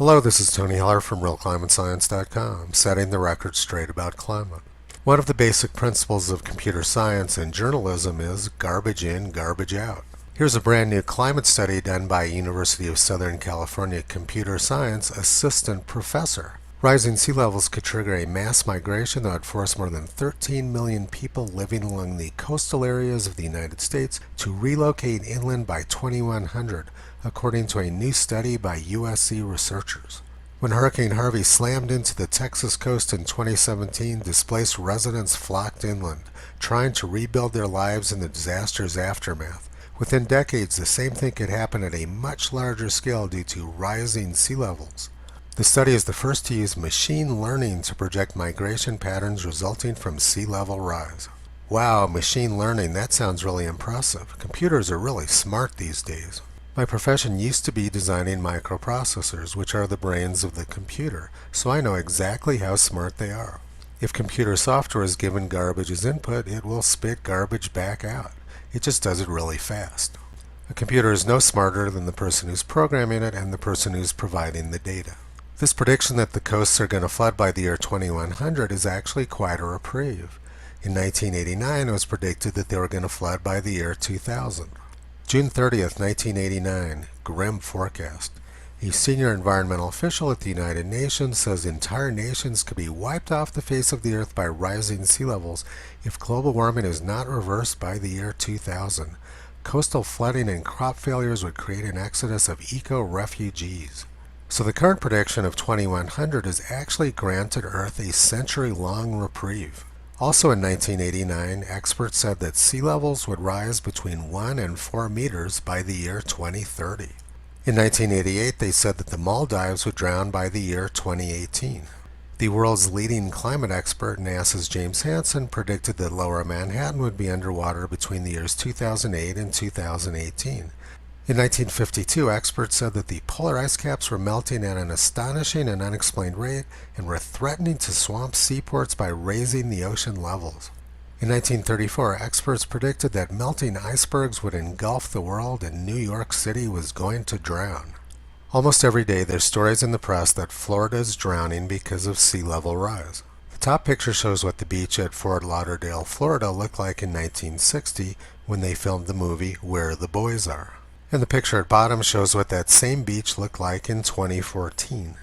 Hello, this is Tony Heller from RealClimateScience.com, setting the record straight about climate. One of the basic principles of computer science and journalism is garbage in, garbage out. Here's a brand new climate study done by University of Southern California computer science assistant professor. Rising sea levels could trigger a mass migration that would force more than 13 million people living along the coastal areas of the United States to relocate inland by 2100, according to a new study by USC researchers. When Hurricane Harvey slammed into the Texas coast in 2017, displaced residents flocked inland, trying to rebuild their lives in the disaster's aftermath. Within decades, the same thing could happen at a much larger scale due to rising sea levels. The study is the first to use machine learning to project migration patterns resulting from sea level rise. Wow, machine learning, that sounds really impressive. Computers are really smart these days. My profession used to be designing microprocessors, which are the brains of the computer, so I know exactly how smart they are. If computer software is given garbage as input, it will spit garbage back out. It just does it really fast. A computer is no smarter than the person who's programming it and the person who's providing the data. This prediction that the coasts are going to flood by the year 2100 is actually quite a reprieve. In 1989, it was predicted that they were going to flood by the year 2000. June 30th, 1989, grim forecast. A senior environmental official at the United Nations says entire nations could be wiped off the face of the earth by rising sea levels if global warming is not reversed by the year 2000. Coastal flooding and crop failures would create an exodus of eco-refugees. So the current prediction of 2100 has actually granted Earth a century-long reprieve. Also in 1989, experts said that sea levels would rise between 1 and 4 meters by the year 2030. In 1988, they said that the Maldives would drown by the year 2018. The world's leading climate expert, NASA's James Hansen, predicted that Lower Manhattan would be underwater between the years 2008 and 2018. In 1952, experts said that the polar ice caps were melting at an astonishing and unexplained rate and were threatening to swamp seaports by raising the ocean levels. In 1934, experts predicted that melting icebergs would engulf the world and New York City was going to drown. Almost every day there's stories in the press that Florida is drowning because of sea level rise. The top picture shows what the beach at Fort Lauderdale, Florida looked like in 1960 when they filmed the movie Where the Boys Are. And the picture at bottom shows what that same beach looked like in 2014.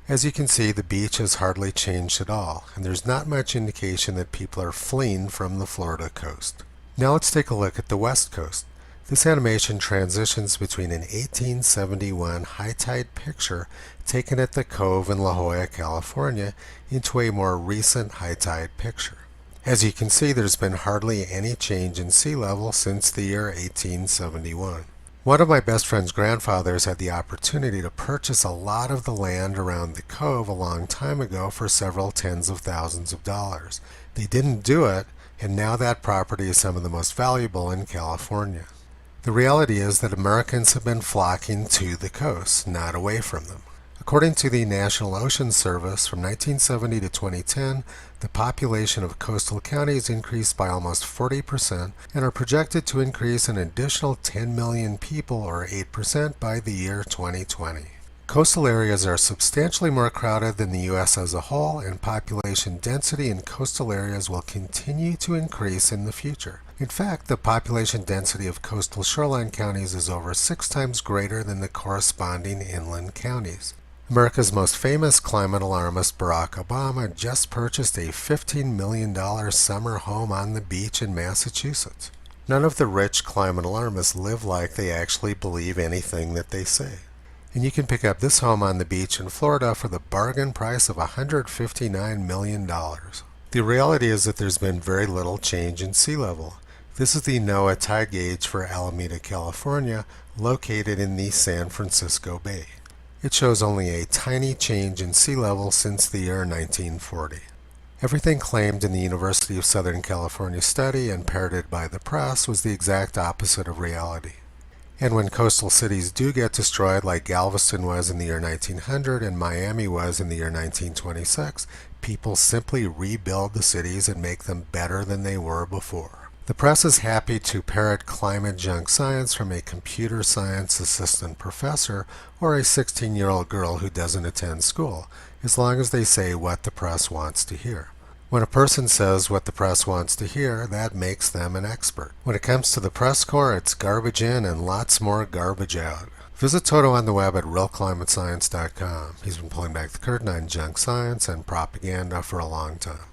As you can see, the beach has hardly changed at all, and there's not much indication that people are fleeing from the Florida coast. Now let's take a look at the West Coast. This animation transitions between an 1871 high tide picture taken at the Cove in La Jolla, California, into a more recent high tide picture. As you can see, there's been hardly any change in sea level since the year 1871. One of my best friend's grandfathers had the opportunity to purchase a lot of the land around the Cove a long time ago for several tens of thousands of dollars. They didn't do it, and now that property is some of the most valuable in California. The reality is that Americans have been flocking to the coast, not away from them. According to the National Ocean Service, from 1970 to 2010, the population of coastal counties increased by almost 40% and are projected to increase an additional 10 million people, or 8%, by the year 2020. Coastal areas are substantially more crowded than the U.S. as a whole, and population density in coastal areas will continue to increase in the future. In fact, the population density of coastal shoreline counties is over 6 times greater than the corresponding inland counties. America's most famous climate alarmist, Barack Obama, just purchased a $15 million summer home on the beach in Massachusetts. None of the rich climate alarmists live like they actually believe anything that they say. And you can pick up this home on the beach in Florida for the bargain price of $159 million. The reality is that there's been very little change in sea level. This is the NOAA tide gauge for Alameda, California, located in the San Francisco Bay. It shows only a tiny change in sea level since the year 1940. Everything claimed in the University of Southern California study and parroted by the press was the exact opposite of reality. And when coastal cities do get destroyed, like Galveston was in the year 1900 and Miami was in the year 1926, people simply rebuild the cities and make them better than they were before. The press is happy to parrot climate junk science from a computer science assistant professor or a 16-year-old girl who doesn't attend school, as long as they say what the press wants to hear. When a person says what the press wants to hear, that makes them an expert. When it comes to the press corps, it's garbage in and lots more garbage out. Visit Toto on the web at realclimatescience.com. He's been pulling back the curtain on junk science and propaganda for a long time.